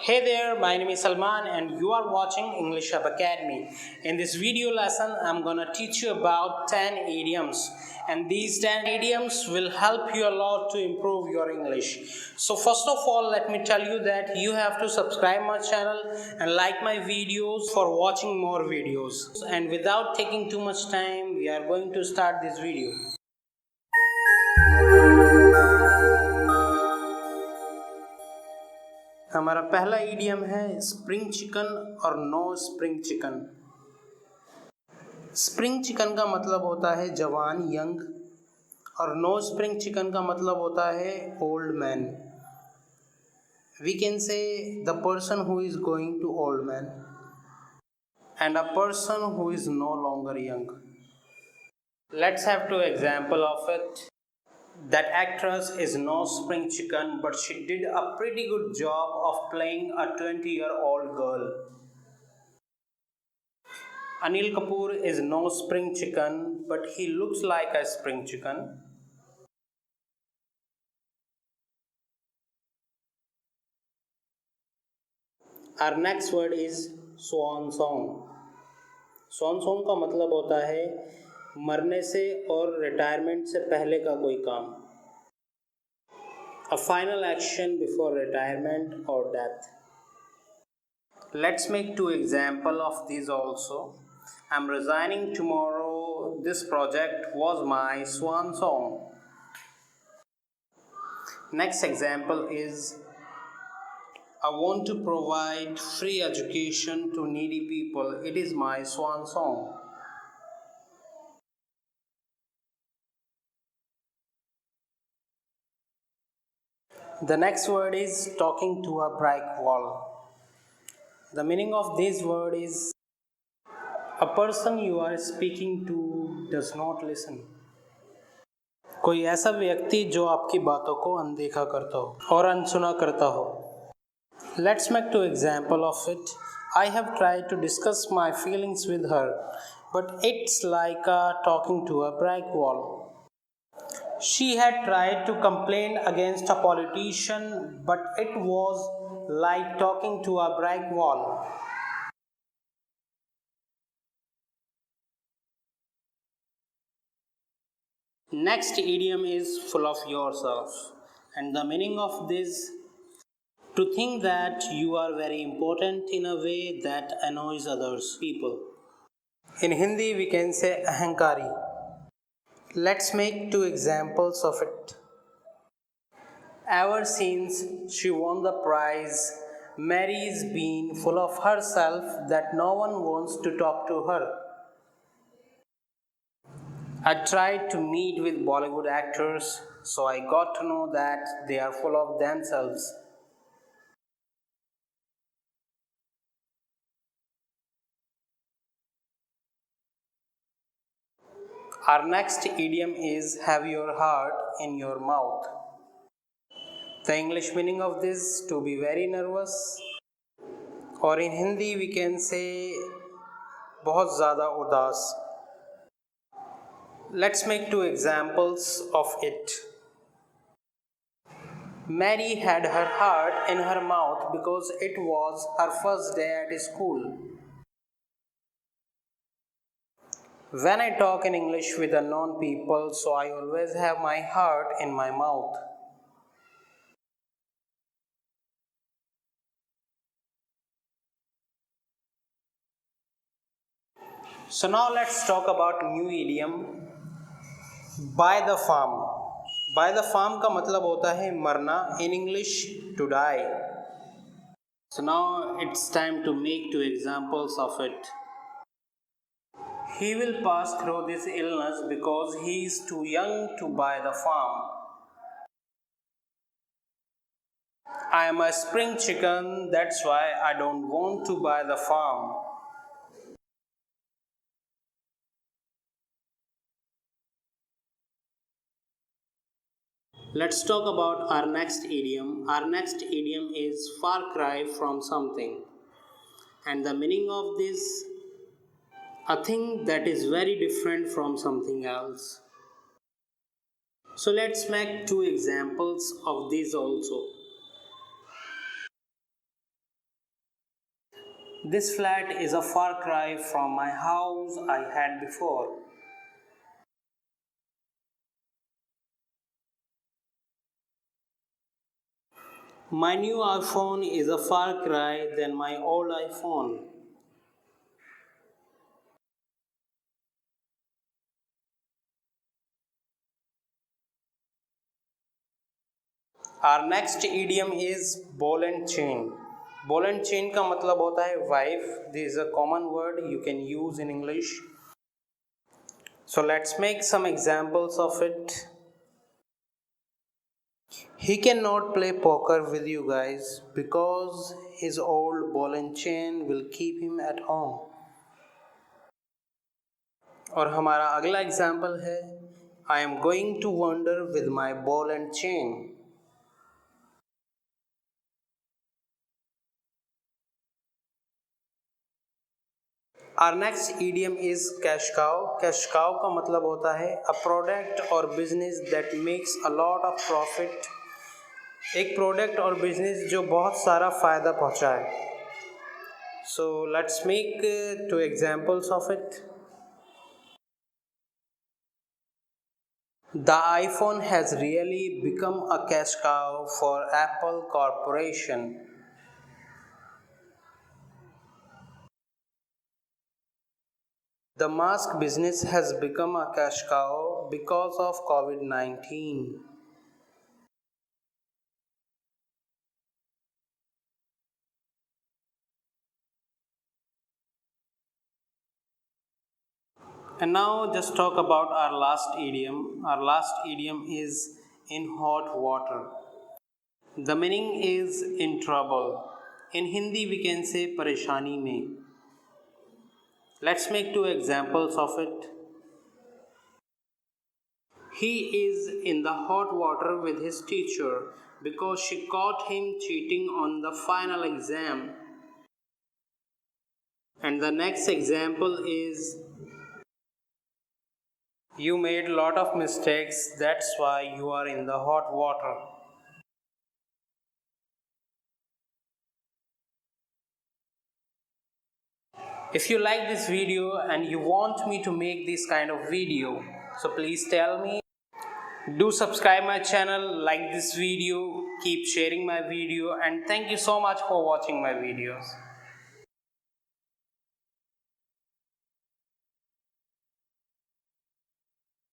Hey there, my name is Salman and you are watching English Hub Academy. In this video lesson, I'm gonna teach you about 10 idioms, and these 10 idioms will help you a lot to improve your English. So first of all, let me tell you that you have to subscribe my channel and like my videos for watching more videos. And without taking too much time, we are going to start this video. हमारा पहला idiom है spring chicken और no spring chicken. Spring chicken का मतलब होता है जवान, young, और नो स्प्रिंग चिकन का मतलब होता है old man. We can say the person who is going to old man and a person who is no longer young. Let's have two example of it. That actress is no spring chicken, but she did a pretty good job of playing a 20-year-old girl. Anil Kapoor is no spring chicken, but he looks like a spring chicken. Our next word is swan song. Swan song का मतलब होता है मरने से और retirement से पहले का कोई काम. A final action before retirement or death. Let's make two examples of these also. I'm resigning tomorrow. This project was my swan song. Next example is I want to provide free education to needy people. It is my swan song. The next word is talking to a brick wall. The meaning of this word is a person you are speaking to does not listen. कोई ऐसा व्यक्ति जो आपकी बातों को अनदेखा करता हो और अनसुना करता हो. Let's make two example of it. I have tried to discuss my feelings with her, but it's like talking to a brick wall. She had tried to complain against a politician, but it was like talking to a brick wall. Next idiom is full of yourself, and the meaning of this, to think that you are very important in a way that annoys others people. In Hindi we can say ahankari. Let's make two examples of it. Ever since she won the prize, Mary's been full of herself that no one wants to talk to her. I tried to meet with Bollywood actors, so I got to know that they are full of themselves. Our next idiom is have your heart in your mouth. The English meaning of this, to be very nervous, or in Hindi we can say बहुत ज़्यादा उदास. Let's make two examples of it. Mary had her heart in her mouth because it was her first day at school. When I talk in English with unknown people, so I always have my heart in my mouth. So now let's talk about new idiom, by the farm. By the farm का मतलब होता है मरना, in English to die. So now it's time to make two examples of it. He will pass through this illness because he is too young to buy the farm. I am a spring chicken, that's why I don't want to buy the farm. Let's talk about our next idiom. Our next idiom is far cry from something. And the meaning of this, a thing that is very different from something else. So let's make two examples of these also. This flat is a far cry from my house I had before. My new iPhone is a far cry than my old iPhone. Our next idiom is ball and chain. Ball and chain का मतलब होता है wife. This is a common word you can use in English. So let's make some examples of it. He cannot play poker with you guys because his old ball and chain will keep him at home. और हमारा अगला example है I am going to wander with my ball and chain. Our next idiom is cash cow. Cash cow का मतलब होता है a product or business that makes a lot of profit. एक product और बिजनेस जो बहुत सारा फ़ायदा पहुंचाए. So let's make two examples of it. The iPhone has really become a cash cow for Apple Corporation. The mask business has become a cash cow because of COVID-19. And now just talk about our last idiom. Our last idiom is in hot water. The meaning is in trouble. In Hindi we can say pareshani mein. Let's make two examples of it. He is in the hot water with his teacher because she caught him cheating on the final exam. And the next example is you made a lot of mistakes, that's why you are in the hot water. If you like this video and you want me to make this kind of video, so please tell me. Do subscribe my channel, like this video, keep sharing my video, and thank you so much for watching my videos.